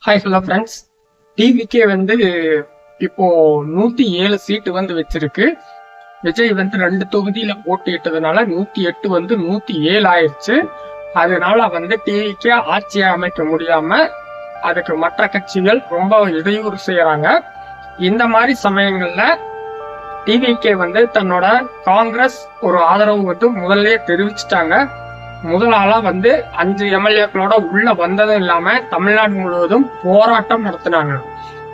Hi hello friends. டிவிக்கே வந்து இப்போ 107 சீட்டு வந்து வச்சிருக்கு. விஜய் வந்து 2 தொகுதியில போட்டியிட்டதுனால 108 வந்து 107 ஆயிடுச்சு. அதனால வந்து டிவிக்கே ஆட்சியை அமைக்க முடியாம அதுக்கு மற்ற கட்சிகள் ரொம்ப இடையூறு செய்யறாங்க. இந்த மாதிரி சமயங்கள்ல டிவிக்கே வந்து தன்னோட காங்கிரஸ் ஒரு ஆதரவு வந்து முதல்ல தெரிவிச்சுட்டாங்க. முதல் ஆளா வந்து 5 எம்எல்ஏக்களோட உள்ள வந்ததும் இல்லாம தமிழ்நாடு முழுவதும் போராட்டம் நடத்தினாங்க.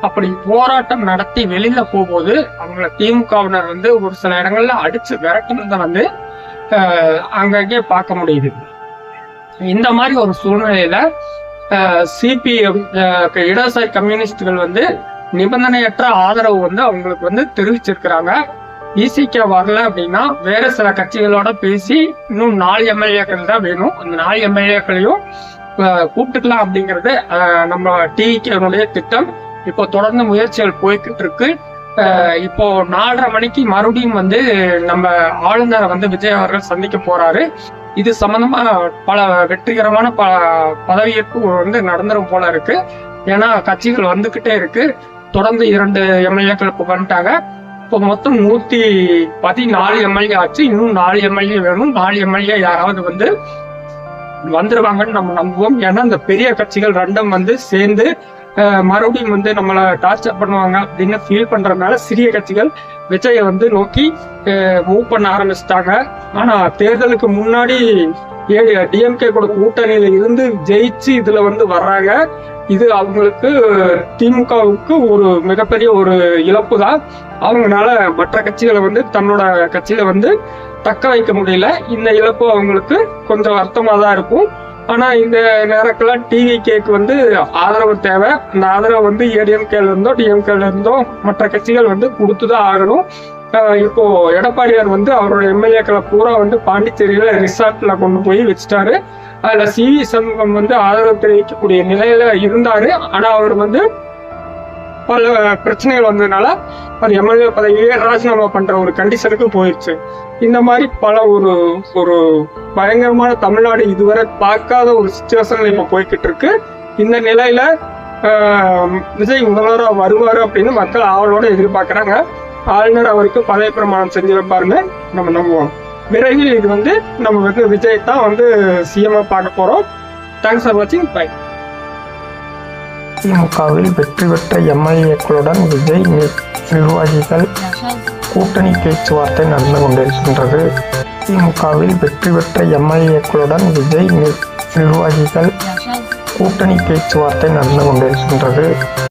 அப்படி போராட்டம் நடத்தி வெளியில போகும்போது அவங்கள திமுகவினர் வந்து ஒரு சில இடங்கள்ல அடிச்சு விரட்டுனதை வந்து அங்கங்கே பார்க்க முடியுது. இந்த மாதிரி ஒரு சூழ்நிலையில சிபிஎம் இடதுசாரி கம்யூனிஸ்டுகள் வந்து நிபந்தனையற்ற ஆதரவு வந்து அவங்களுக்கு வந்து தெரிவிச்சிருக்கிறாங்க. இசிகே வரல அப்படின்னா வேற சில கட்சிகளோட பேசி இன்னும் 4 எம்எல்ஏக்கள் தான் வேணும். அந்த 4 எம்எல்ஏக்களையும் கூப்பிட்டுக்கலாம் அப்படிங்கிறது நம்ம டிவிகேனுடைய திட்டம். இப்போ தொடர்ந்து முயற்சிகள் போய்கிட்டு இருக்கு. இப்போ 4:30 மணிக்கு மறுபடியும் வந்து நம்ம ஆளுநரை வந்து விஜய் அவர்கள் சந்திக்க போறாரு. இது சம்பந்தமா பல வெற்றிகரமான பதவியேற்பு வந்து நடந்துரும் போல இருக்கு. ஏன்னா கட்சிகள் வந்துகிட்டே இருக்கு. தொடர்ந்து 2 எம்எல்ஏக்கள் இப்போ வந்துட்டாங்க. இப்போ மொத்தம் 114 எம்எல்ஏ ஆச்சு. இன்னும் 4 எம்எல்ஏ வேணும். 4 எம்எல்ஏ யாராவது வந்து வந்துருவாங்கன்னு நம்ம நம்புவோம். ஏன்னா இந்த பெரிய கட்சிகள் 2 வந்து சேர்ந்து மறுபடியும் வந்து நம்மளை டார்ச்சர் பண்ணுவாங்க அப்படின்னு ஃபீல் பண்றதுனால சிறிய கட்சிகள் விஜயை வந்து நோக்கி மூவ் பண்ண ஆரம்பிச்சிட்டாங்க. ஆனா தேர்தலுக்கு முன்னாடி டிஎம்கே கூட கூட்டணியில இருந்து ஜெயிச்சு இதுல வந்து வர்றாங்க. இது அவங்களுக்கு திமுகவுக்கு ஒரு மிகப்பெரிய ஒரு இழப்பு தான். அவங்களால மற்ற கட்சிகளை வந்து தன்னோட கட்சியில வந்து தக்க வைக்க முடியல. இந்த இழப்பு அவங்களுக்கு கொஞ்சம் வருத்தமா தான் இருக்கும். ஆனா இந்த நேரத்துல டிவிகேக்கு வந்து ஆதரவு தேவை. அந்த ஆதரவு வந்து ஏடிஎம்கேல இருந்தோ டிஎம்கேல இருந்தோ மற்ற கட்சிகள் வந்து கொடுத்துதான் ஆகணும். இப்போ எடப்பாடியார் வந்து அவரோட எம்எல்ஏக்களை பூரா வந்து பாண்டிச்சேரியில ரிசார்ட்ல கொண்டு போய் வச்சுட்டாரு. அதுல சிவி சண்முகம் வந்து ஆதரவு தெரிவிக்கக்கூடிய நிலையில இருந்தாரு. ஆனா அவர் வந்து பல பிரச்சனைகள் வந்ததுனால அவர் எம்எல்ஏ பதவியே ராஜினாமா பண்ற ஒரு கண்டிஷனுக்கு போயிடுச்சு. இந்த மாதிரி பல ஒரு பயங்கரமான தமிழ்நாடு இதுவரை பார்க்காத ஒரு சிச்சுவேஷன்ல இப்ப போய்கிட்டு இருக்கு. இந்த நிலையில விஜய் முதல்வராக வருவாரு அப்படின்னு மக்கள் ஆவலோட எதிர்பார்க்கிறாங்க. ஆளுநர் அவருக்கு பதவி பிரமாணம் செஞ்சு வைப்பாருன்னு நம்ம நம்புவோம். விரைவில் இது வந்து நம்ம வந்து விஜய் தான் வந்து சிஎம் பார்க்க போறோம். தேங்க்ஸ் ஃபார் வாட்சிங். பை. திமுகவில் வெற்றி பெற்ற எம்எல்ஏக்களுடன் விஜய் நிர்வாகிகள் கூட்டணி பேச்சுவார்த்தை நடந்து கொண்டிருக்கின்றது. திமுகவில் வெற்றி பெற்ற எம்எல்ஏக்களுடன் விஜய் நிர்வாகிகள் கூட்டணி பேச்சுவார்த்தை நடந்து கொண்டிருக்கின்றது.